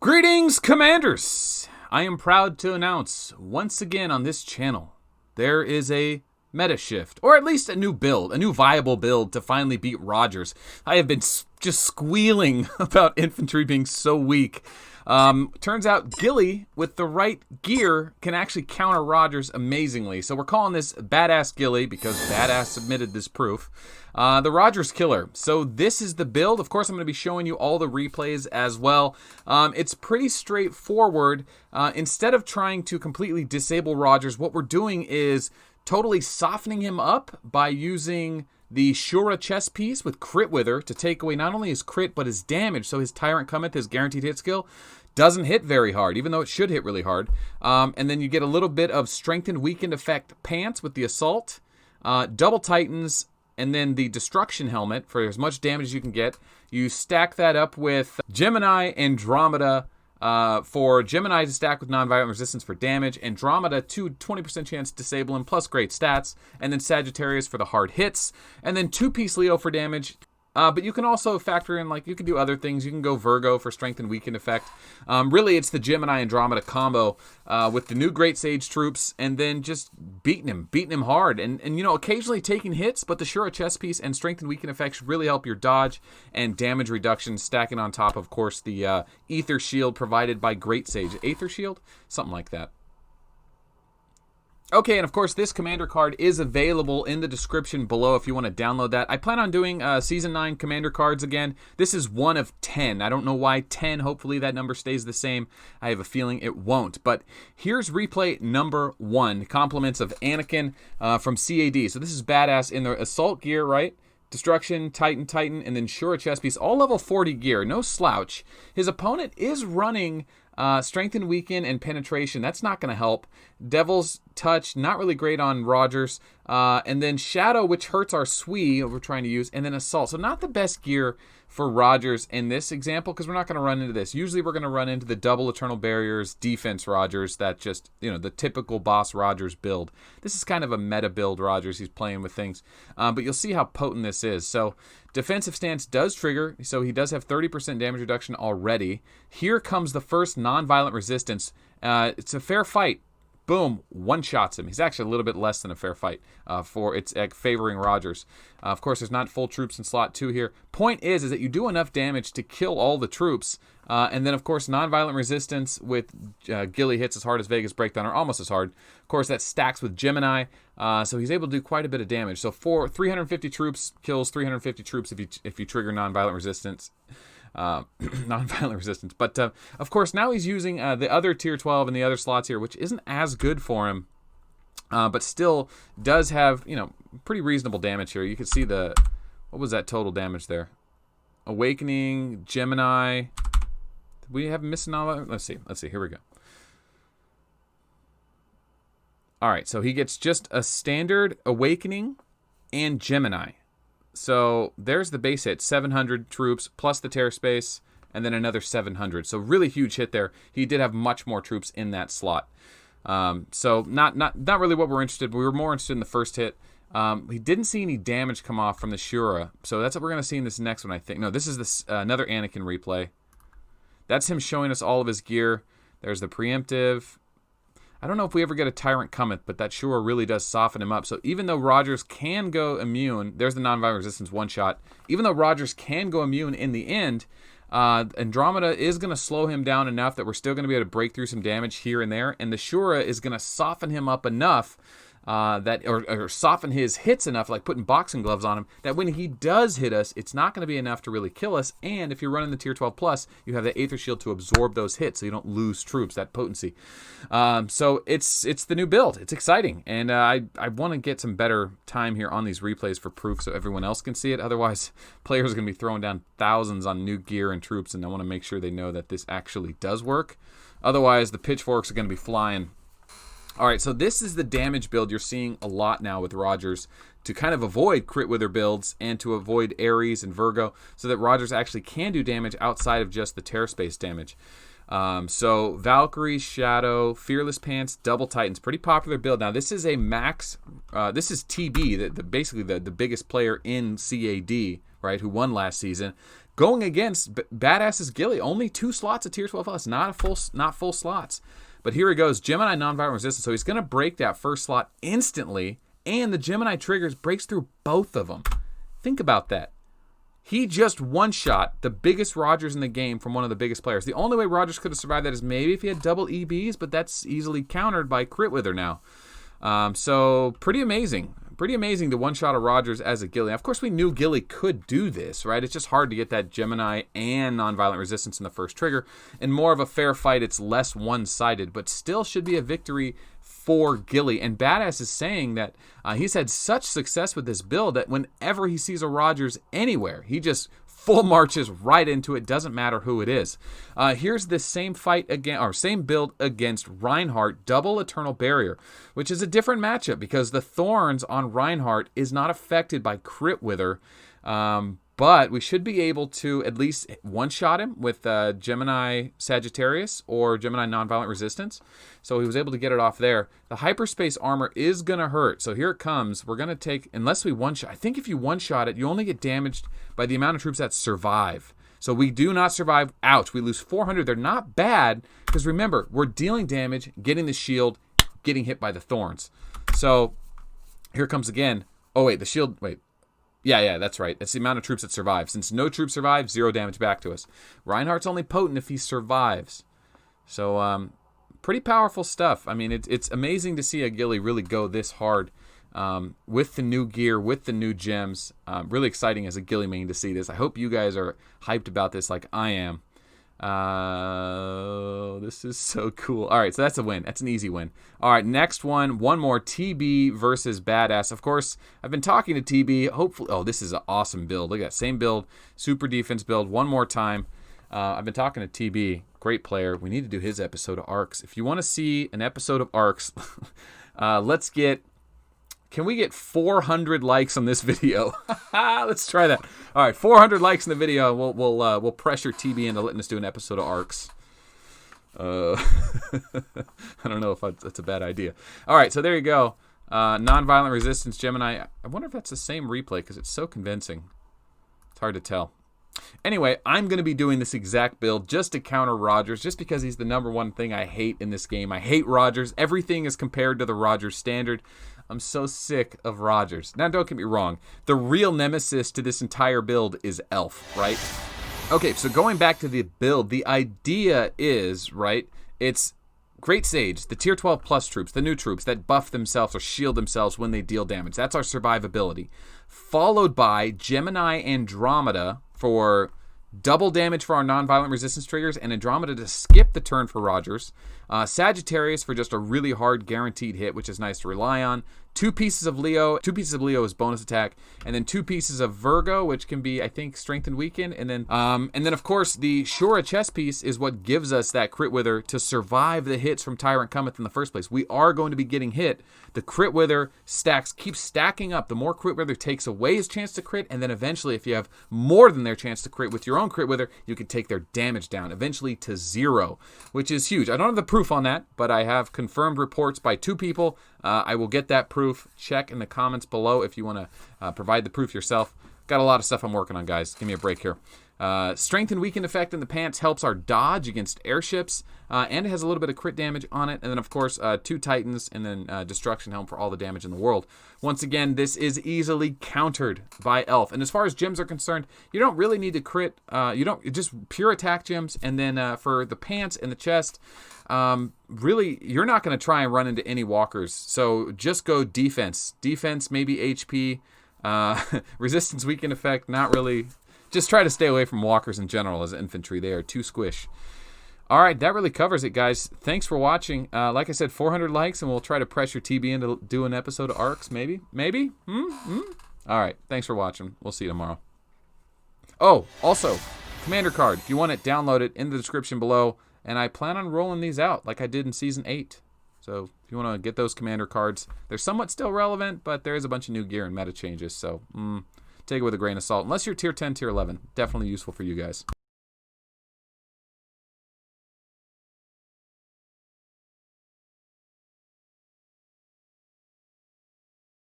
Greetings, Commanders! I am proud to announce, once again on this channel, there is a meta shift, or at least a new build, a new viable build to finally beat Rogers. I have been just squealing about infantry being so weak. Turns out Gilly, with the right gear, can actually counter Rogers amazingly. So we're calling this Badass Gilly because Badass submitted this proof. The Rogers Killer. So this is the build. Of course, I'm going to be showing you all the replays as well. It's pretty straightforward. Instead of trying to completely disable Rogers, what we're doing is totally softening him up by using the Shura chess piece with Crit Wither to take away not only his crit, but his damage. So his Tyrant Cometh, his guaranteed hit skill, doesn't hit very hard, even though it should hit really hard. And then you get a little bit of Strengthened Weakened effect Pants with the Assault, Double Titans, and then the Destruction Helmet for as much damage as you can get. You stack that up with Gemini Andromeda, for Gemini to stack with non-violent resistance for damage, Andromeda 20% chance to disable him, plus great stats, and then Sagittarius for the hard hits, and then 2-piece Leo for damage. But you can also factor in, like, you can do other things. You can go Virgo for strength and weakened effect. Really, it's the Gemini Andromeda combo with the new Great Sage troops, and then just beating him hard. And you know, occasionally taking hits, but the Shura chess piece and strength and weakened effects really help your dodge and damage reduction, stacking on top, of course, the Ether Shield provided by Great Sage. Aether Shield? Something like that. Okay, and of course, this Commander card is available in the description below if you want to download that. I plan on doing Season 9 Commander cards again. This is one of 10. I don't know why 10. Hopefully that number stays the same. I have a feeling it won't. But here's replay number 1. Compliments of Anakin from CAD. So this is badass in their Assault gear, right? Destruction, Titan, and then Shura chess piece. All level 40 gear. No slouch. His opponent is running Strength and Weaken and Penetration. That's not going to help. Devil's Touch, not really great on Rogers. And then Shadow, which hurts our Sui, we're trying to use. And then Assault. So not the best gear for Rogers in this example, because we're not going to run into this. Usually we're going to run into the double Eternal Barriers, defense Rogers, that just, you know, the typical boss Rogers build. This is kind of a meta build Rogers. He's playing with things. But you'll see how potent this is. So defensive stance does trigger, so he does have 30% damage reduction already. Here comes the first non-violent resistance. It's a fair fight. Boom, one-shots him. He's actually a little bit less than a fair fight for it's favoring Rogers. Of course, there's not full troops in slot 2 here. Point is that you do enough damage to kill all the troops. And then, of course, non-violent resistance with Gilly hits as hard as Vegas Breakdown, or almost as hard. Of course, that stacks with Gemini, so he's able to do quite a bit of damage. So 350 troops kills 350 troops if you trigger non-violent resistance. Non-violent resistance. But, of course, now he's using the other Tier 12 and the other slots here, which isn't as good for him, but still does have, you know, pretty reasonable damage here. You can see what was that total damage there? Awakening, Gemini. Did we have missing all that? Let's see. Here we go. All right, so he gets just a standard Awakening and Gemini. So there's the base hit, 700 troops plus the Terror Space, and then another 700. So really huge hit there. He did have much more troops in that slot. So not really what we're interested in. We were more interested in the first hit. He didn't see any damage come off from the Shura, so that's what we're going to see in this next one, I think. No, this is another Anakin replay. That's him showing us all of his gear. There's the preemptive. I don't know if we ever get a Tyrant Cometh, but that Shura really does soften him up. So even though Rogers can go immune, there's the non-violent resistance one-shot. Even though Rogers can go immune in the end, Andromeda is going to slow him down enough that we're still going to be able to break through some damage here and there. And the Shura is going to soften him up enough or soften his hits enough, like putting boxing gloves on him, that when he does hit us, it's not going to be enough to really kill us. And if you're running the Tier 12 plus, you have the Aether Shield to absorb those hits, so you don't lose troops, that potency. So it's the new build. It's exciting, and I want to get some better time here on these replays for proof so everyone else can see it. Otherwise, players are going to be throwing down thousands on new gear and troops, and I want to make sure they know that this actually does work. Otherwise, the pitchforks are going to be flying. All right, so this is the damage build you're seeing a lot now with Rogers to kind of avoid Crit Wither builds and to avoid Ares and Virgo so that Rogers actually can do damage outside of just the Terror Space damage. So Valkyrie, Shadow, Fearless Pants, Double Titans, pretty popular build. Now this is a max, this is TB, basically the biggest player in CAD right, who won last season, going against Badass's Gilly. Only 2 slots of Tier 12 Plus, not full slots. But here he goes, Gemini Nonviolent Resistance. So he's going to break that first slot instantly, and the Gemini triggers breaks through both of them. Think about that. He just one-shot the biggest Rogers in the game from one of the biggest players. The only way Rogers could have survived that is maybe if he had double EBs, but that's easily countered by Crit Wither now. So pretty amazing. Pretty amazing to one-shot a Rogers as a Gilly. Now, of course, we knew Gilly could do this, right? It's just hard to get that Gemini and Nonviolent Resistance in the first trigger. In more of a fair fight, it's less one-sided, but still should be a victory for Gilly. And Badass is saying that he's had such success with this build that whenever he sees a Rogers anywhere, he just full marches right into it. Doesn't matter who it is. Here's this same fight again, or same build against Reinhardt, double Eternal Barrier, which is a different matchup because the Thorns on Reinhardt is not affected by Crit Wither. But we should be able to at least one-shot him with Gemini Sagittarius or Gemini Nonviolent Resistance. So he was able to get it off there. The Hyperspace Armor is going to hurt. So here it comes. We're going to take, unless we one-shot, I think if you one-shot it, you only get damaged by the amount of troops that survive. So we do not survive. Ouch, we lose 400. They're not bad because remember, we're dealing damage, getting the shield, getting hit by the Thorns. So here it comes again. Oh, wait, the shield, wait. Yeah, that's right. That's the amount of troops that survive. Since no troops survive, 0 damage back to us. Reinhardt's only potent if he survives. So, pretty powerful stuff. I mean, it's amazing to see a Gilly really go this hard with the new gear, with the new gems. Really exciting as a Gilly main to see this. I hope you guys are hyped about this like I am. This is so cool. All right, so that's a win. That's an easy win. All right, next one more, TB versus Badass. Of course, I've been talking to TB. Hopefully, oh, this is an awesome build. Look at that, same build, super defense build. One more time. I've been talking to TB, great player. We need to do his episode of Arcs. If you want to see an episode of Arcs, can we get 400 likes on this video? Let's try that. All right, 400 likes in the video. We'll pressure TB into letting us do an episode of Arcs. I don't know if that's a bad idea. All right, so there you go. Nonviolent Resistance Gemini. I wonder if that's the same replay because it's so convincing. It's hard to tell. Anyway, I'm going to be doing this exact build just to counter Rogers, just because he's the #1 thing I hate in this game. I hate Rogers. Everything is compared to the Rogers standard. I'm so sick of Rogers. Now, don't get me wrong. The real nemesis to this entire build is Elf, right? Okay, so going back to the build, the idea is, right, it's Great Sage, the Tier 12 Plus troops, the new troops that buff themselves or shield themselves when they deal damage. That's our survivability. Followed by Gemini Andromeda for double damage for our nonviolent resistance triggers, and Andromeda to skip the turn for Rogers. Sagittarius for just a really hard guaranteed hit, which is nice to rely on. 2 pieces of Leo. 2 pieces of Leo is bonus attack, and then 2 pieces of Virgo, which can be, I think, strength and weaken. And then of course, the Shura chess piece is what gives us that Crit Wither to survive the hits from Tyrant Cometh in the first place. We are going to be getting hit. The Crit Wither keeps stacking up. The more Crit Wither takes away his chance to crit, and then eventually, if you have more than their chance to crit with your own Crit Wither, you can take their damage down, eventually to 0, which is huge. I don't have the proof on that, but I have confirmed reports by 2 people. I will get that proof. Check in the comments below if you want to provide the proof yourself. Got a lot of stuff I'm working on, guys. Give me a break here. Strength and weaken effect in the pants helps our dodge against airships, and it has a little bit of crit damage on it. And then, of course, 2 Titans, and then Destruction Helm for all the damage in the world. Once again, this is easily countered by Elf. And as far as gems are concerned, you don't really need to crit. Just pure attack gems. And then for the pants and the chest, really, you're not going to try and run into any walkers. So just go defense. Defense, maybe HP. Resistance weaken effect, not really. Just try to stay away from walkers in general as infantry. They are too squish. All right, that really covers it, guys. Thanks for watching. Like I said, 400 likes, and we'll try to pressure TB into do an episode of Arcs, maybe? Maybe? All right, thanks for watching. We'll see you tomorrow. Oh, also, Commander card. If you want it, download it in the description below. And I plan on rolling these out like I did in Season 8. So if you want to get those Commander cards, they're somewhat still relevant, but there is a bunch of new gear and meta changes. So take it with a grain of salt. Unless you're Tier 10, Tier 11. Definitely useful for you guys.